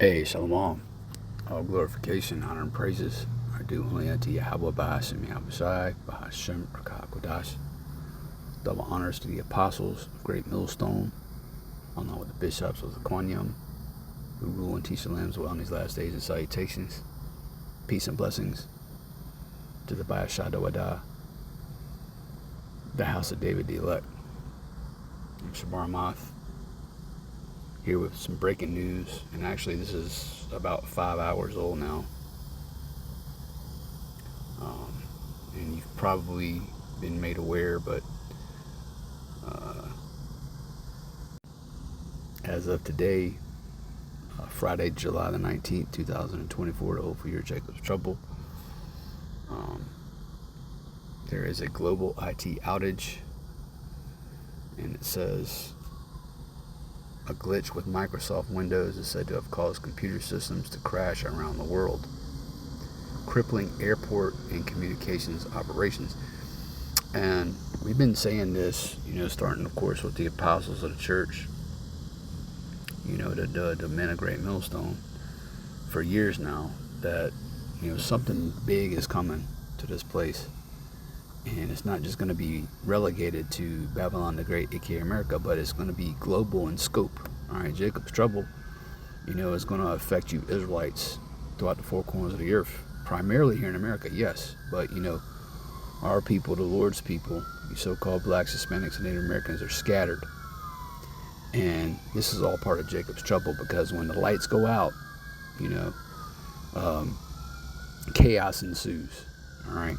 Hey, Shalom. All glorification, honor, and praises are due only unto Yahweh Bahashim Yahushai, Bahashim Rakakodash. Double honors to the apostles of Great Millstone, along with the bishops of the Quanyum, who rule and teach the lambs well in these last days, and salutations, peace and blessings to the Bayashadawadah, the house of David the elect. I'm Shabar Moth, here with some breaking news, and actually this is about 5 hours old now. And you've probably been made aware, but as of today, Friday, July the 19th, 2024, to hopefully your Jacob's Trouble, there is a global IT outage, and it says a glitch with Microsoft Windows is said to have caused computer systems to crash around the world, crippling airport and communications operations. And we've been saying this, starting, of course, with the apostles of the church, the men of Great Millstone, for years now, that, something big is coming to this place. And it's not just going to be relegated to Babylon the Great, aka America, but it's going to be global in scope. All right, Jacob's Trouble, is going to affect you Israelites throughout the four corners of the earth. Primarily here in America, yes. But, our people, the Lord's people, you so-called blacks, Hispanics, and Native Americans, are scattered. And this is all part of Jacob's Trouble, because when the lights go out, chaos ensues. All right.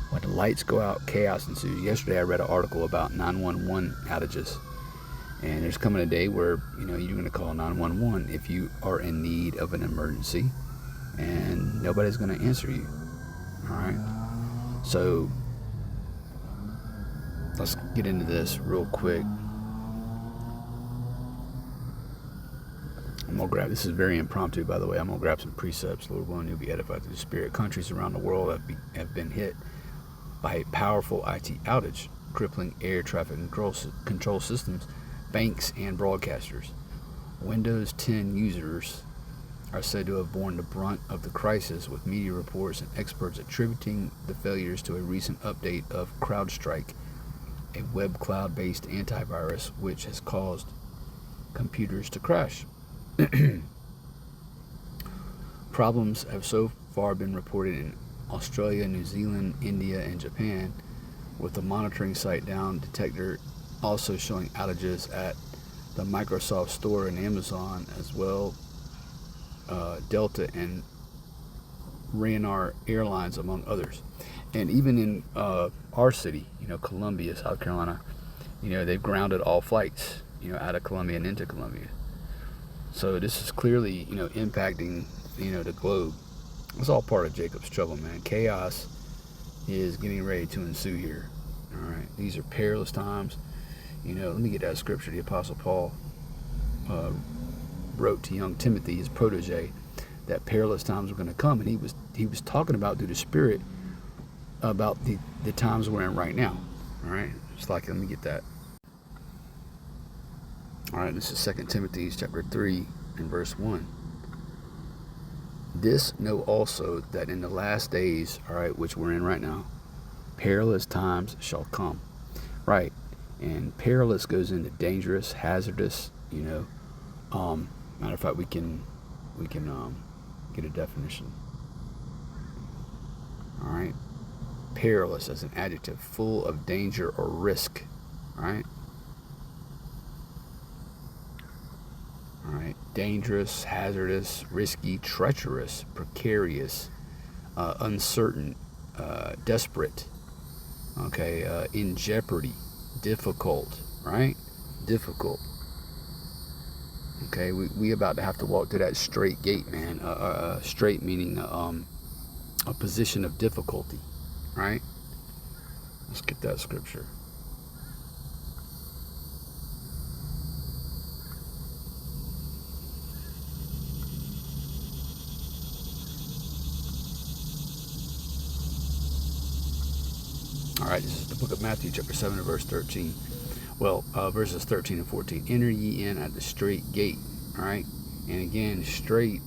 When the lights go out, chaos ensues. Yesterday I read an article about 911 outages. And there's coming a day where, you're going to call 911 if you are in need of an emergency. And nobody's going to answer you. All right? So, let's get into this real quick. I'm going to grab, this is very impromptu, by the way. I'm going to grab some precepts. Lord willing, you'll be edified through the Spirit. Countries around the world have been hit by a powerful IT outage, crippling air traffic control systems, banks, and broadcasters. Windows 10 users are said to have borne the brunt of the crisis, with media reports and experts attributing the failures to a recent update of CrowdStrike, a web cloud-based antivirus which has caused computers to crash. Problems have so far been reported in Australia, New Zealand, India, and Japan, with the monitoring site down detector also showing outages at the Microsoft Store and Amazon, as well Delta and Ryanair Airlines, among others. And even in our city, Columbia, South Carolina, they've grounded all flights, out of Columbia and into Columbia. So this is clearly, impacting, the globe. It's all part of Jacob's Trouble, man. Chaos is getting ready to ensue here. All right, these are perilous times. Let me get that scripture. The Apostle Paul wrote to young Timothy, his protege, that perilous times were going to come, and he was talking about through the Spirit about the times we're in right now. All right, it's like, let me get that. All right, this is 2 Timothy chapter 3 and verse 1. This know also, that in the last days, all right, which we're in right now, perilous times shall come. Right, and perilous goes into dangerous, hazardous. Matter of fact, we can get a definition. All right, perilous as an adjective, full of danger or risk. All right. All right, dangerous, hazardous, risky, treacherous, precarious, uncertain, desperate, okay, in jeopardy, difficult, right? Difficult. Okay, we about to have to walk through that straight gate, man. Straight meaning a position of difficulty, right? Let's get that scripture. All right, this is the book of Matthew, chapter 7, and verse 13. Well, verses 13 and 14. Enter ye in at the straight gate, all right? And again, straight,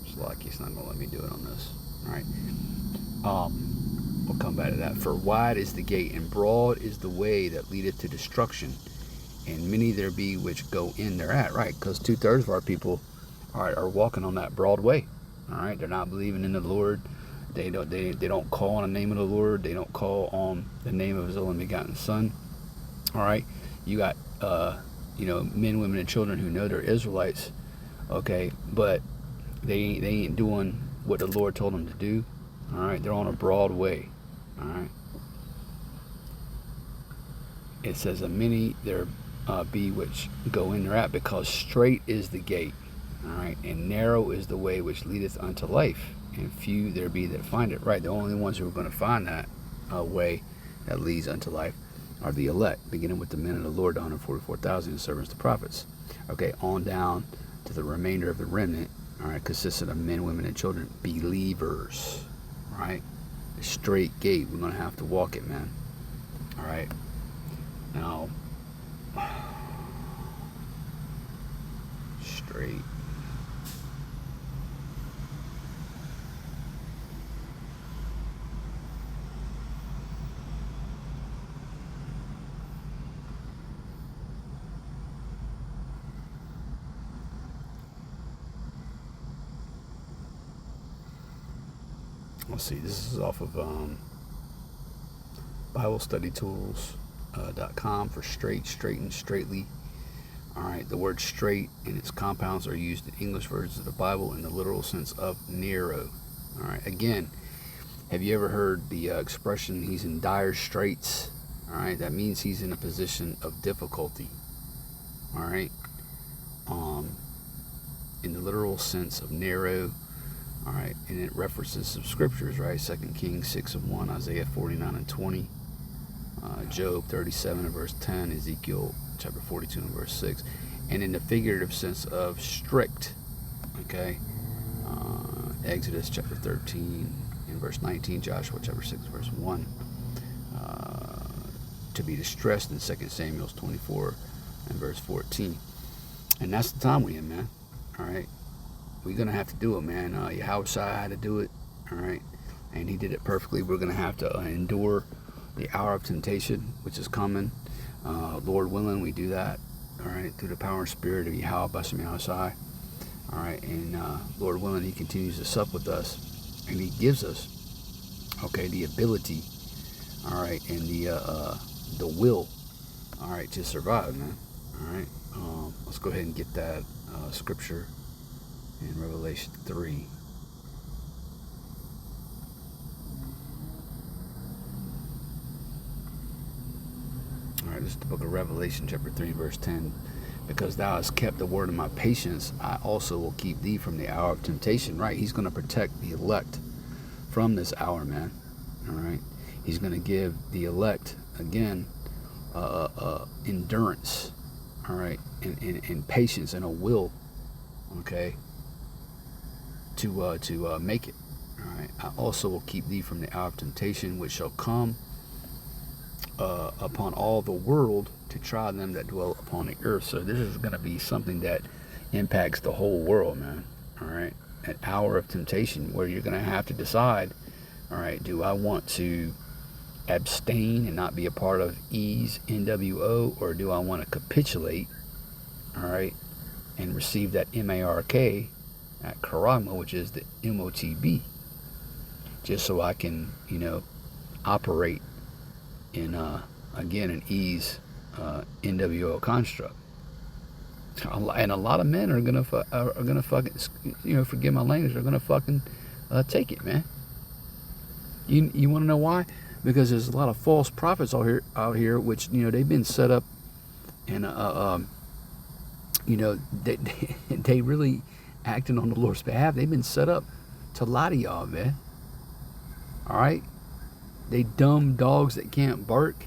it's lucky it's not going to let me do it on this. All right. We'll come back to that. For wide is the gate, and broad is the way that leadeth to destruction, and many there be which go in thereat. Right, because 2/3 of our people, all right, are walking on that broad way. All right, they're not believing in the Lord. They don't call on the name of the Lord. They don't call on the name of His only begotten Son. All right, you got men, women, and children who know they're Israelites. Okay, but they ain't doing what the Lord told them to do. All right, they're on a broad way. All right, it says that many there be which go in thereat, because straight is the gate, all right, and narrow is the way which leadeth unto life, and few there be that find it. Right, the only ones who are going to find that way that leads unto life are the elect, beginning with the men of the Lord, the 144,000, the servants, the prophets. Okay, on down to the remainder of the remnant. All right, consisting of men, women, and children, believers. Right, a straight gate. We're gonna have to walk it, man. All right. Now, straight. Let's see. This is off of BibleStudyTools.com for straight, straighten, straightly. All right. The word straight and its compounds are used in English versions of the Bible in the literal sense of narrow. All right. Again, have you ever heard the expression, he's in dire straits? All right. That means he's in a position of difficulty. All right. In the literal sense of narrow. All right, and it references some scriptures, right? 2 Kings 6:1, Isaiah 49:20, Job 37 and verse 10, Ezekiel chapter 42 and verse 6. And in the figurative sense of strict, okay, Exodus chapter 13 and verse 19, Joshua chapter 6 verse 1, to be distressed in 2 Samuel 24 and verse 14. And that's the time we're in, man. All right. We're going to have to do it, man. Yahweh had to do it, all right? And he did it perfectly. We're going to have to endure the hour of temptation, which is coming. Lord willing, we do that, all right, through the power and spirit of Yahweh, Bashem Yahushai. All right, and Lord willing, he continues to sup with us. And he gives us, okay, the ability, all right, and the will, all right, to survive, man. All right, let's go ahead and get that scripture in Revelation 3. All right, this is the book of Revelation, chapter 3, verse 10. Because thou hast kept the word of my patience, I also will keep thee from the hour of temptation. Right, he's going to protect the elect from this hour, man. All right, he's going to give the elect, again, endurance, all right, and patience and a will, okay, to make it. All right, I also will keep thee from the hour of temptation, which shall come upon all the world to try them that dwell upon the earth. So this is going to be something that impacts the whole world, man. All right, an hour of temptation where you're going to have to decide, all right, do I want to abstain and not be a part of E's NWO, or do I want to capitulate, all right, and receive that MARK at Karagma, which is the MOTB, just so I can, operate in, again, an E's NWO construct. And a lot of men are gonna fucking, forgive my language, are gonna fucking take it, man. You want to know why? Because there's a lot of false prophets out here, which they've been set up, and they really acting on the Lord's behalf. They've been set up to lie to y'all, man. All right, they dumb dogs that can't bark.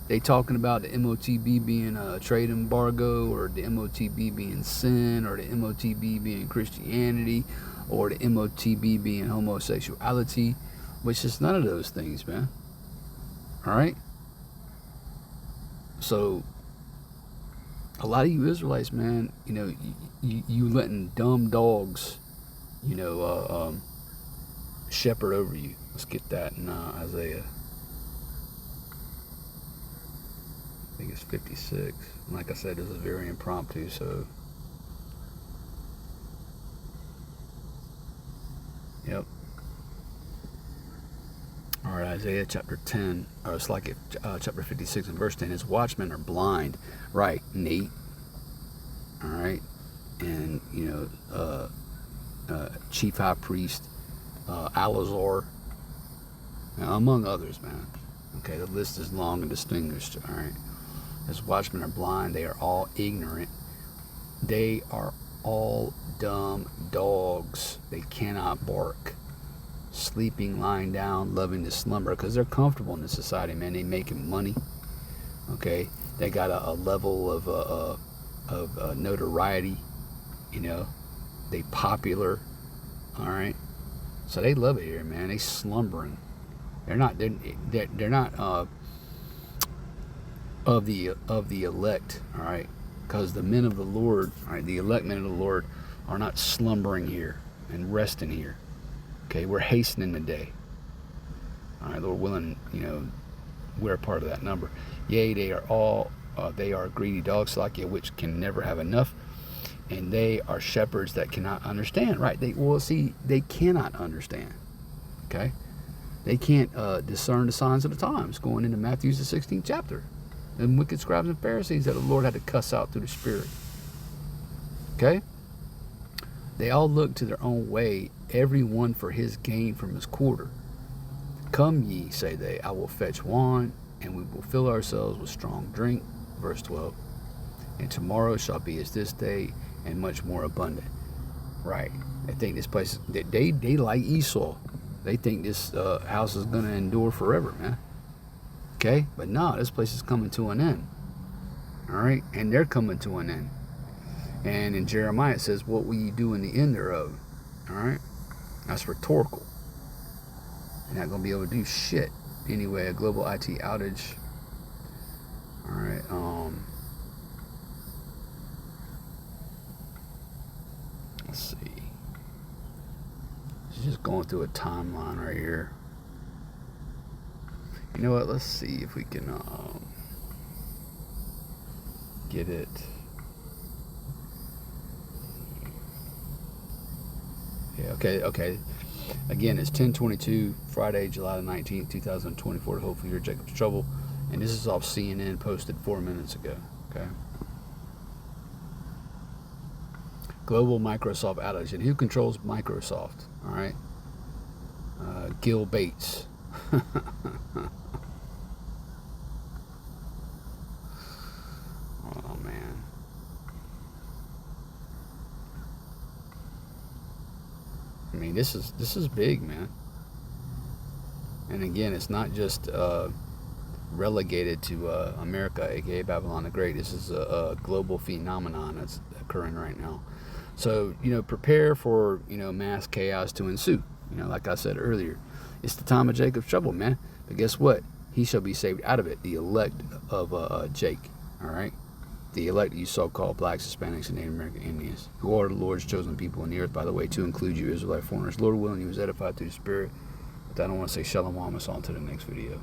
They talking about the MOTB being a trade embargo, or the MOTB being sin, or the MOTB being Christianity, or the MOTB being homosexuality, which is none of those things, man. All right. So a lot of you Israelites, man, you letting dumb dogs, shepherd over you. Let's get that in Isaiah. I think it's 56. And like I said, this is very impromptu, so. Yep. All right, Isaiah chapter 10, or it's like chapter 56 and verse 10. His watchmen are blind, right, Nate? All right, and chief high priest Alazar, among others, man. Okay, the list is long and distinguished. All right, his watchmen are blind. They are all ignorant. They are all dumb dogs. They cannot bark. Sleeping, lying down, loving to slumber, because they're comfortable in this society, man. They making money. Okay, they got a level of notoriety. They popular. All right, so they love it here, man. They slumbering. They're not of the elect. All right, because the men of the Lord, all right, the elect men of the Lord are not slumbering here and resting here. Okay, we're hastening the day. All right, Lord willing, we're a part of that number. Yea, they are greedy dogs like you, which can never have enough, and they are shepherds that cannot understand. Right? They cannot understand. Okay, they can't discern the signs of the times. Going into Matthew's the 16th chapter, and wicked scribes and Pharisees that the Lord had to cuss out through the Spirit. Okay. They all look to their own way, every one for his gain from his quarter. Come ye, say they, I will fetch wine, and we will fill ourselves with strong drink. Verse 12. And tomorrow shall be as this day, and much more abundant. Right. They think this place, they like Esau. They think this house is going to endure forever, man. Okay? But no, this place is coming to an end. All right? And they're coming to an end. And in Jeremiah it says, what will you do in the end thereof? All right? That's rhetorical. You're not going to be able to do shit. Anyway, a global IT outage. All right. Let's see. It's just going through a timeline right here. You know what? Let's see if we can get it. Yeah, okay. Again, it's 10:22, Friday, July the 19th, 2024. Hopefully you're Jacob's Trouble. And this is off CNN, posted 4 minutes ago. Okay. Global Microsoft outage. And who controls Microsoft? All right. Gil Bates. Oh, man. I mean, this is big, man. And again, it's not just relegated to America, aka Babylon the Great. This is a global phenomenon that's occurring right now. So, prepare for, mass chaos to ensue. Like I said earlier, it's the time of Jacob's trouble, man. But guess what? He shall be saved out of it. The elect of Jake. All right. The elect, you so-called blacks, Hispanics, and Native American Indians, who are the Lord's chosen people on the earth, by the way, to include you Israelite foreigners. Lord willing, you was edified through the Spirit. But I don't want to say shalom, on to the next video.